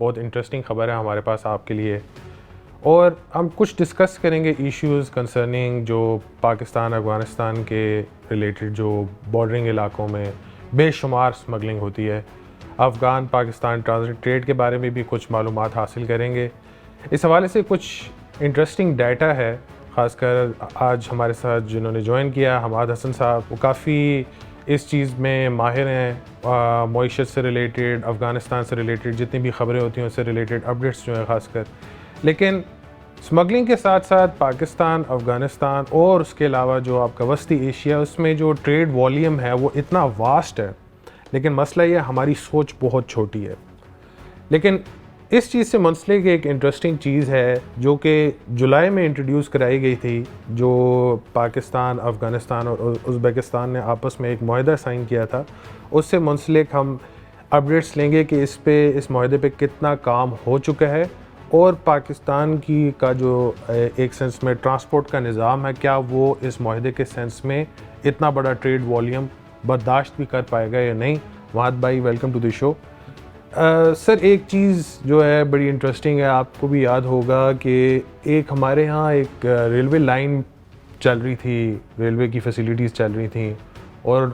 بہت انٹرسٹنگ خبر ہے ہمارے پاس آپ کے لیے، اور ہم کچھ ڈسکس کریں گے ایشوز کنسرننگ جو پاکستان افغانستان کے ریلیٹڈ جو بارڈرنگ علاقوں میں بے شمار اسمگلنگ ہوتی ہے. افغان پاکستان ٹرانزٹ ٹریڈ کے بارے میں بھی کچھ معلومات حاصل کریں گے. اس حوالے سے کچھ انٹرسٹنگ ڈیٹا ہے، خاص کر آج ہمارے ساتھ جنہوں نے جوائن کیا، حماد حسن صاحب، وہ کافی اس چیز میں ماہر ہیں. معیشت سے ریلیٹڈ، افغانستان سے ریلیٹڈ جتنی بھی خبریں ہوتی ہیں اس سے ریلیٹڈ اپڈیٹس جو ہیں خاص کر. لیکن اسمگلنگ کے ساتھ ساتھ پاکستان، افغانستان اور اس کے علاوہ جو آپ کا وسطی ایشیا، اس میں جو ٹریڈ والیوم ہے وہ اتنا واسٹ ہے، لیکن مسئلہ یہ ہماری سوچ بہت چھوٹی ہے. لیکن اس چیز سے منسلک ایک انٹرسٹنگ چیز ہے جو کہ جولائی میں انٹروڈیوس کرائی گئی تھی، جو پاکستان، افغانستان اور ازبکستان نے آپس میں ایک معاہدہ سائن کیا تھا. اس سے منسلک ہم اپڈیٹس لیں گے کہ اس معاہدے پہ کتنا کام ہو چکا ہے، اور پاکستان کا جو ایک سینس میں ٹرانسپورٹ کا نظام ہے، کیا وہ اس معاہدے کے سینس میں اتنا بڑا ٹریڈ والیوم برداشت بھی کر پائے گا یا نہیں. وحد بھائی، ویلکم ٹو دی شو. سر، ایک چیز جو ہے بڑی انٹرسٹنگ ہے، آپ کو بھی یاد ہوگا کہ ایک ہمارے ہاں ایک ریلوے لائن چل رہی تھی، ریلوے کی فیسیلیٹیز چل رہی تھیں اور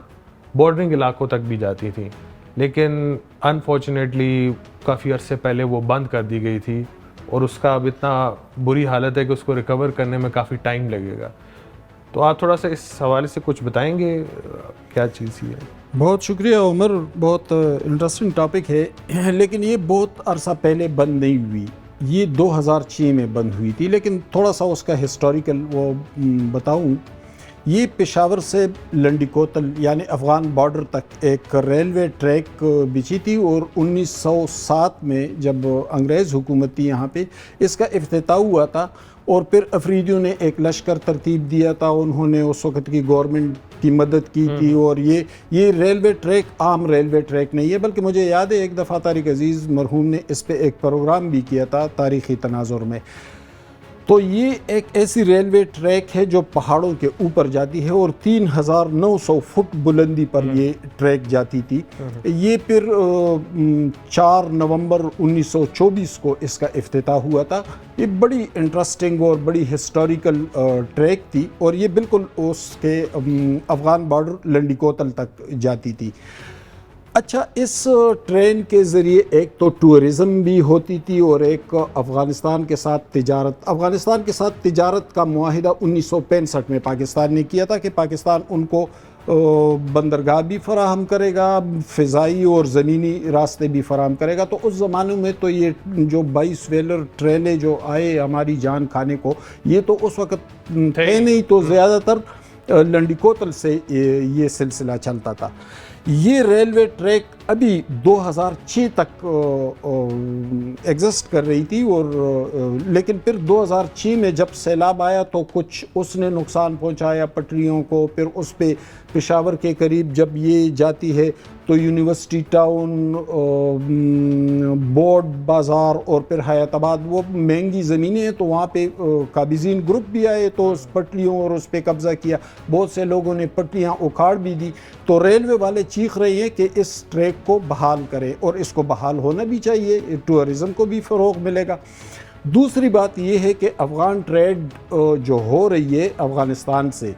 بارڈرنگ علاقوں تک بھی جاتی تھیں، لیکن انفارچونیٹلی کافی عرصے پہلے وہ بند کر دی گئی تھی، اور اس کا اب اتنا بری حالت ہے کہ اس کو ریکور کرنے میں کافی ٹائم لگے گا. تو آپ تھوڑا سا اس حوالے سے کچھ بتائیں گے، کیا چیز ہی ہے؟ بہت شکریہ عمر، بہت انٹرسٹنگ ٹاپک ہے. لیکن یہ بہت عرصہ پہلے بند نہیں ہوئی، یہ 2006 میں بند ہوئی تھی. لیکن تھوڑا سا اس کا ہسٹوریکل وہ بتاؤں. یہ پشاور سے لنڈی کوتل یعنی افغان بارڈر تک ایک ریلوے ٹریک بچھی تھی، اور 1907 میں جب انگریز حکومت تھی یہاں پہ اس کا افتتاح ہوا تھا. اور پھر افریدیوں نے ایک لشکر ترتیب دیا تھا، انہوں نے اس وقت کی گورنمنٹ کی مدد کی تھی. اور یہ ریلوے ٹریک عام ریلوے ٹریک نہیں ہے، بلکہ مجھے یاد ہے ایک دفعہ طارق عزیز مرحوم نے اس پہ ایک پروگرام بھی کیا تھا تاریخی تناظر میں. تو یہ ایک ایسی ریلوے ٹریک ہے جو پہاڑوں کے اوپر جاتی ہے، اور 3900 فٹ بلندی پر یہ ٹریک جاتی تھی. یہ پھر 4 نومبر 1924 کو اس کا افتتاح ہوا تھا. یہ بڑی انٹرسٹنگ اور بڑی ہسٹوریکل ٹریک تھی، اور یہ بالکل اس کے افغان بارڈر لنڈی کوتل تک جاتی تھی. اچھا، اس ٹرین کے ذریعے ایک تو ٹورزم بھی ہوتی تھی، اور ایک افغانستان کے ساتھ تجارت کا معاہدہ 1965 میں پاکستان نے کیا تھا کہ پاکستان ان کو بندرگاہ بھی فراہم کرے گا، فضائی اور زمینی راستے بھی فراہم کرے گا. تو اس زمانے میں تو یہ جو 22 ویلر ٹرینیں جو آئے ہماری جان کھانے کو، یہ تو اس وقت تھے نہیں، تو زیادہ تر لنڈی کوتل سے یہ سلسلہ چلتا تھا. یہ ریلوے ٹریک ابھی 2006 تک ایگزسٹ کر رہی تھی، اور لیکن پھر 2006 میں جب سیلاب آیا تو کچھ اس نے نقصان پہنچایا پٹریوں کو. پھر اس پہ پشاور کے قریب جب یہ جاتی ہے تو یونیورسٹی ٹاؤن، بورڈ بازار اور پھر حیات آباد وہ مہنگی زمینیں ہیں، تو وہاں پہ قابضین گروپ بھی آئے تو اس پٹریوں اور اس پہ قبضہ کیا. بہت سے لوگوں نے پٹریاں اکھاڑ بھی دی. تو ریلوے والے چیخ رہے ہیں کہ اس ٹریک کو بحال کریں، اور اس کو بحال ہونا بھی چاہیے، ٹورزم کو بھی فروغ ملے گا. دوسری بات یہ ہے کہ افغان ٹریڈ جو ہو رہی ہے افغانستان سے،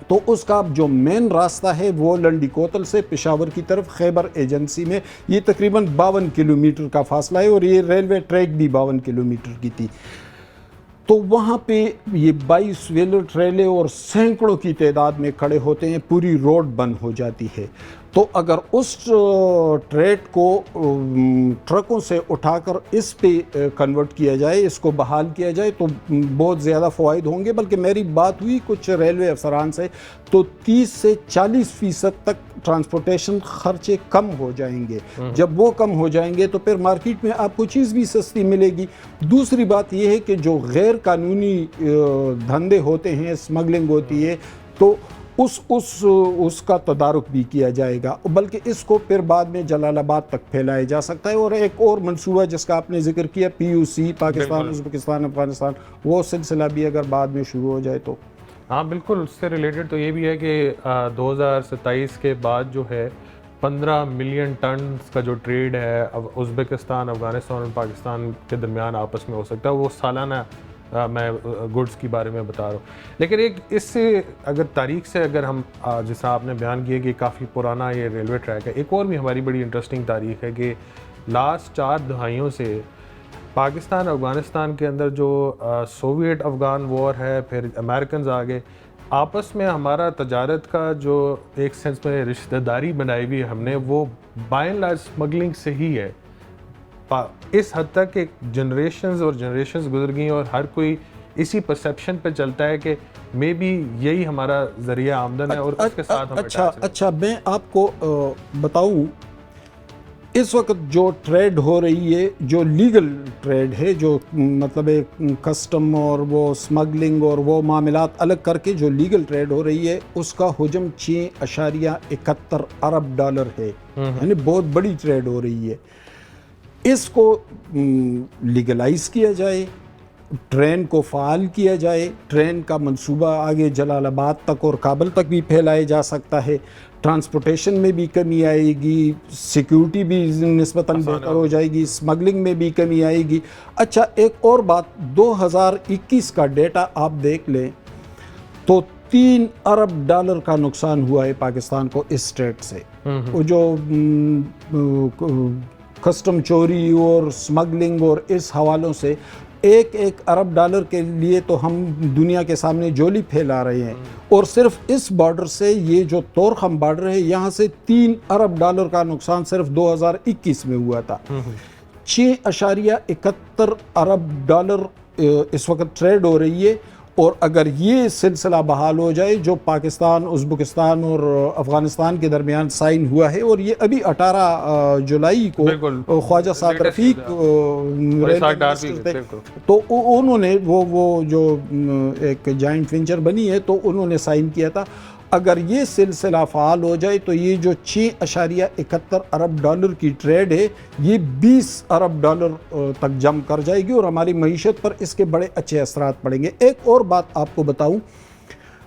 تو اس کا جو مین راستہ ہے وہ لنڈی کوتل سے پشاور کی طرف خیبر ایجنسی میں، یہ تقریباً 52 کلومیٹر کا فاصلہ ہے، اور یہ ریلوے ٹریک بھی 52 کلومیٹر کی تھی. تو وہاں پہ یہ 22 ویلر ٹریلے اور سینکڑوں کی تعداد میں کھڑے ہوتے ہیں، پوری روڈ بند ہو جاتی ہے. تو اگر اس ٹریڈ کو ٹرکوں سے اٹھا کر اس پہ کنورٹ کیا جائے، اس کو بحال کیا جائے، تو بہت زیادہ فوائد ہوں گے. بلکہ میری بات ہوئی کچھ ریلوے افسران سے، تو 30 سے 40% تک ٹرانسپورٹیشن خرچے کم ہو جائیں گے. جب وہ کم ہو جائیں گے تو پھر مارکیٹ میں آپ کو چیز بھی سستی ملے گی. دوسری بات یہ ہے کہ جو غیر قانونی دھندے ہوتے ہیں، اسمگلنگ ہوتی ہے، تو اس کا تدارک بھی کیا جائے گا. بلکہ اس کو پھر بعد میں جلال آباد تک پھیلایا جا سکتا ہے. اور ایک اور منصوبہ جس کا آپ نے ذکر کیا، PUC، پاکستان ازبکستان افغانستان، وہ سلسلہ بھی اگر بعد میں شروع ہو جائے تو. ہاں بالکل، اس سے ریلیٹڈ تو یہ بھی ہے کہ 2027 کے بعد جو ہے 15 ملین ٹنز کا جو ٹریڈ ہے ازبکستان، افغانستان اور پاکستان کے درمیان آپس میں ہو سکتا ہے، وہ سالانہ میں گڈس کی بارے میں بتا رہا ہوں. لیکن ایک اس سے اگر تاریخ سے اگر ہم جیسا آپ نے بیان کیا کہ کافی پرانا یہ ریلوے ٹریک ہے، ایک اور بھی ہماری بڑی انٹرسٹنگ تاریخ ہے کہ لاسٹ 4 دہائیوں سے پاکستان افغانستان کے اندر جو سوویٹ افغان وار ہے، پھر امریکنز آ گئے، آپس میں ہمارا تجارت کا جو ایک سینس میں رشتہ داری بنائی ہوئی ہم نے، وہ بائی اینڈ لارج اسمگلنگ سے ہی ہے. اس حد تک کہ جنریشنز اور جنریشنز گزر گئیں اور ہر کوئی اسی پرسیپشن پہ چلتا ہے کہ مے بی یہی ہمارا ذریعہ آمدن ہے اور اس کے ساتھ ہمیں اچھا میں آپ کو بتاؤں، اس وقت جو ٹریڈ ہو رہی ہے، جو لیگل ٹریڈ ہے، جو مطلب کسٹم اور وہ اسمگلنگ اور وہ معاملات الگ کر کے جو لیگل ٹریڈ ہو رہی ہے، اس کا حجم 6.71 ارب ڈالر ہے، یعنی بہت بڑی ٹریڈ ہو رہی ہے. اس کو لیگلائز کیا جائے، ٹرین کو فعال کیا جائے، ٹرین کا منصوبہ آگے جلال آباد تک اور کابل تک بھی پھیلایا جا سکتا ہے، ٹرانسپورٹیشن میں بھی کمی آئے گی، سیکیورٹی بھی نسبتاً بہتر ہو جائے گی، اسمگلنگ میں بھی کمی آئے گی. اچھا ایک اور بات، 2021 کا ڈیٹا آپ دیکھ لیں تو 3 ارب ڈالر کا نقصان ہوا ہے پاکستان کو اس ٹریڈ سے. وہ جو کسٹم چوری اور اسمگلنگ اور اس حوالوں سے 1 ارب ڈالر کے لیے تو ہم دنیا کے سامنے جولی پھیلا رہے ہیں، اور صرف اس بارڈر سے، یہ جو طورخم بارڈر ہے، یہاں سے 3 ارب ڈالر کا نقصان صرف 2021 میں ہوا تھا. 6.71 ارب ڈالر اس وقت ٹریڈ ہو رہی ہے، اور اگر یہ سلسلہ بحال ہو جائے جو پاکستان، ازبکستان اور افغانستان کے درمیان سائن ہوا ہے، اور یہ ابھی 18 جولائی کو خواجہ سعد رفیق تو انہوں نے وہ جو ایک جائنٹ وینچر بنی ہے تو انہوں نے سائن کیا تھا. اگر یہ سلسلہ فعال ہو جائے تو یہ جو 6.71 ارب ڈالر کی ٹریڈ ہے، یہ 20 ارب ڈالر تک جم کر جائے گی، اور ہماری معیشت پر اس کے بڑے اچھے اثرات پڑیں گے. ایک اور بات آپ کو بتاؤں،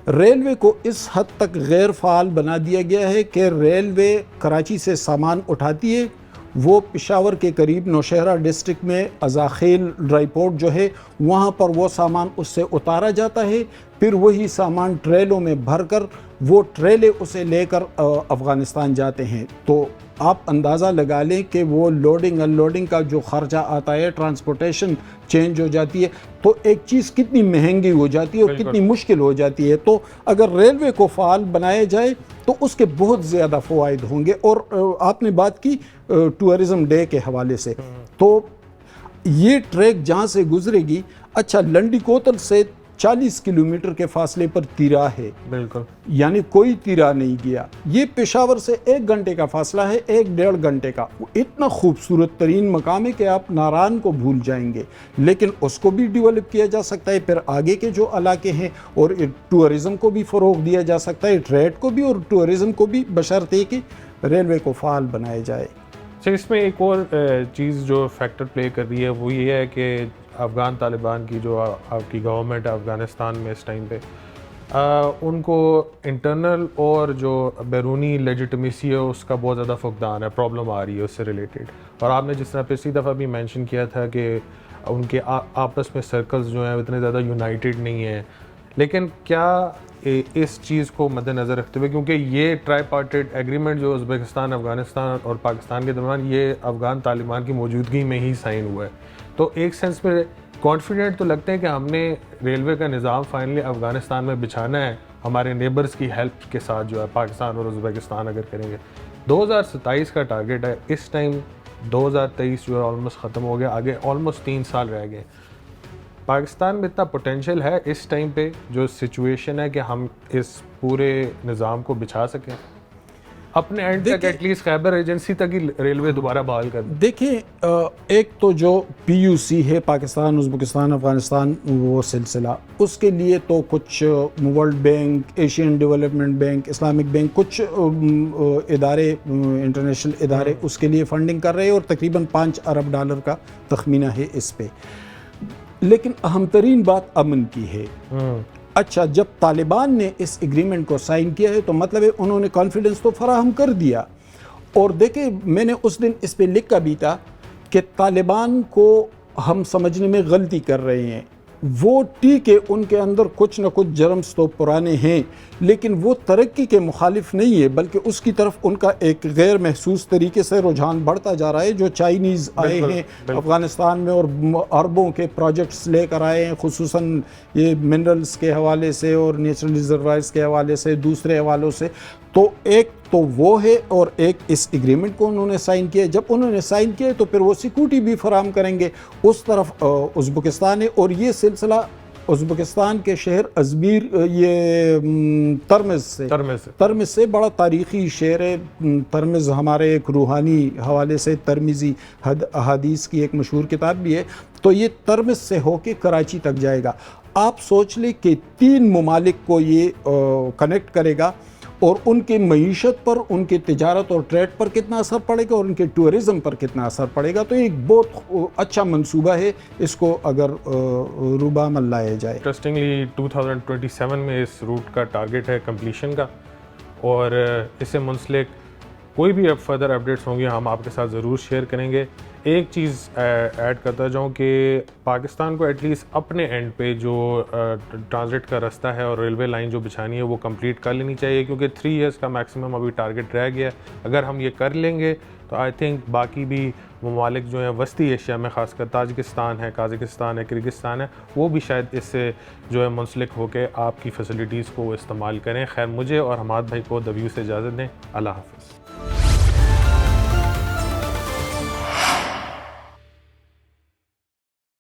ریلوے کو اس حد تک غیر فعال بنا دیا گیا ہے کہ ریلوے کراچی سے سامان اٹھاتی ہے، وہ پشاور کے قریب نوشہرہ ڈسٹرکٹ میں ازاخیل ڈرائی پورٹ جو ہے، وہاں پر وہ سامان اس سے اتارا جاتا ہے، پھر وہی سامان ٹریلوں میں بھر کر وہ ٹریلے اسے لے کر افغانستان جاتے ہیں. تو آپ اندازہ لگا لیں کہ وہ لوڈنگ ان لوڈنگ کا جو خرچہ آتا ہے، ٹرانسپورٹیشن چینج ہو جاتی ہے، تو ایک چیز کتنی مہنگی ہو جاتی ہے اور کتنی مشکل ہو جاتی ہے. تو اگر ریلوے کو فعال بنایا جائے تو اس کے بہت زیادہ فوائد ہوں گے. اور آپ نے بات کی ٹورزم ڈے کے حوالے سے، تو یہ ٹریک جہاں سے گزرے گی، اچھا لنڈی کوتل سے 40 کلومیٹر کے فاصلے پر تیرا ہے، بالکل، یعنی کوئی تیرا نہیں گیا. یہ پشاور سے 1 گھنٹے کا فاصلہ ہے، 1.5 گھنٹے کا. اتنا خوبصورت ترین مقام ہے کہ آپ ناران کو بھول جائیں گے، لیکن اس کو بھی ڈیولپ کیا جا سکتا ہے. پھر آگے کے جو علاقے ہیں، اور ٹورزم کو بھی فروغ دیا جا سکتا ہے، ٹریڈ کو بھی اور ٹورزم کو بھی، بشرطے کہ ریلوے کو فعال بنایا جائے. اس میں ایک اور چیز جو فیکٹر پلے کر رہی ہے وہ یہ ہے کہ افغان طالبان کی جو آپ کی گورنمنٹ ہے افغانستان میں اس ٹائم پہ، ان کو انٹرنل اور جو بیرونی لیجٹمیسی ہے اس کا بہت زیادہ فقدان ہے، پرابلم آ رہی ہے اس سے ریلیٹڈ. اور آپ نے جس طرح پچھلی دفعہ بھی مینشن کیا تھا کہ ان کے آپس میں سرکلز جو ہیں اتنے زیادہ یونائٹڈ نہیں ہیں. لیکن کیا اس چیز کو مد نظر رکھتے ہوئے، کیونکہ یہ ٹرائی پارٹیڈ ایگریمنٹ جو ازبکستان، افغانستان اور پاکستان کے درمیان، یہ افغان طالبان کی موجودگی میں ہی سائن ہوا ہے، تو ایک سینس میں کانفیڈنٹ تو لگتے ہیں کہ ہم نے ریلوے کا نظام فائنلی افغانستان میں بچھانا ہے ہمارے نیبرز کی ہیلپ کے ساتھ، جو ہے پاکستان اور ازبکستان اگر کریں گے. 2027 کا ٹارگیٹ ہے، اس ٹائم 2023 جو ہے آلموسٹ ختم ہو گیا، آگے آلموسٹ 3 سال رہ گئے. پاکستان میں اتنا پوٹینشیل ہے اس ٹائم پہ جو سچویشن ہے کہ ہم اس پورے نظام کو بچھا سکیں اپنے اینڈ تک، ایٹ لیسٹ خیبر ایجنسی تک ہی ریلوے دوبارہ بحال کر دیں. دیکھیں، ایک تو جو پی یو سی ہے، پاکستان، ازبکستان، افغانستان، وہ سلسلہ، اس کے لیے تو کچھ world bank, Asian development bank, Islamic bank, کچھ ادارے، انٹرنیشنل ادارے اس کے لیے فنڈنگ کر رہے ہیں، اور تقریباً 5 ارب ڈالر کا تخمینہ ہے اس پہ. لیکن اہم ترین بات امن کی ہے. اچھا، جب طالبان نے اس ایگریمنٹ کو سائن کیا ہے تو مطلب ہے انہوں نے کانفیڈنس تو فراہم کر دیا، اور دیکھیں میں نے اس دن اس پہ لکھا بھی تھا کہ طالبان کو ہم سمجھنے میں غلطی کر رہے ہیں. وہ ٹھیک ہے ان کے اندر کچھ نہ کچھ جرمز تو پرانے ہیں لیکن وہ ترقی کے مخالف نہیں ہے بلکہ اس کی طرف ان کا ایک غیر محسوس طریقے سے رجحان بڑھتا جا رہا ہے. جو چائنیز آئے ہیں افغانستان میں اور اربوں کے پروجیکٹس لے کر آئے ہیں خصوصاً یہ منرلز کے حوالے سے اور نیچرل ریزروائرز کے حوالے سے دوسرے حوالوں سے, تو ایک تو وہ ہے اور ایک اس ایگریمنٹ کو انہوں نے سائن کیا. جب انہوں نے سائن کیا تو پھر وہ سیکورٹی بھی فراہم کریں گے. اس طرف ازبکستان ہے اور یہ سلسلہ ازبکستان کے شہر ازمیر یہ ترمز سے بڑا تاریخی شہر ہے. ترمز ہمارے ایک روحانی حوالے سے ترمزی احادیث کی ایک مشہور کتاب بھی ہے. تو یہ ترمز سے ہو کے کراچی تک جائے گا. آپ سوچ لیں کہ 3 ممالک کو یہ کنیکٹ کرے گا اور ان کی معیشت پر, ان کی تجارت اور ٹریڈ پر کتنا اثر پڑے گا اور ان کے ٹورزم پر کتنا اثر پڑے گا. تو ایک بہت اچھا منصوبہ ہے اس کو اگر روبہ عمل لایا جائے. انٹرسٹنگلی 2027 میں اس روٹ کا ٹارگٹ ہے کمپلیشن کا, اور اس سے منسلک کوئی بھی اب فردر اپڈیٹس ہوں گی ہم آپ کے ساتھ ضرور شیئر کریں گے. ایک چیز ایڈ کرتا جاؤں کہ پاکستان کو ایٹ لیسٹ اپنے اینڈ پہ جو ٹرانزٹ کا رستہ ہے اور ریلوے لائن جو بچھانی ہے وہ کمپلیٹ کر لینی چاہیے, کیونکہ 3 ایئرس کا میکسیمم ابھی ٹارگٹ رہ گیا ہے. اگر ہم یہ کر لیں گے تو آئی تھنک باقی بھی ممالک جو ہیں وسطی ایشیا میں, خاص کر تاجکستان ہے, قازقستان ہے, کرغزستان ہے, وہ بھی شاید اس سے جو ہے منسلک ہو کے آپ کی فیسلٹیز کو استعمال کریں. خیر مجھے اور حماد بھائی کو دا ویو سے اجازت دیں. اللہ حافظ.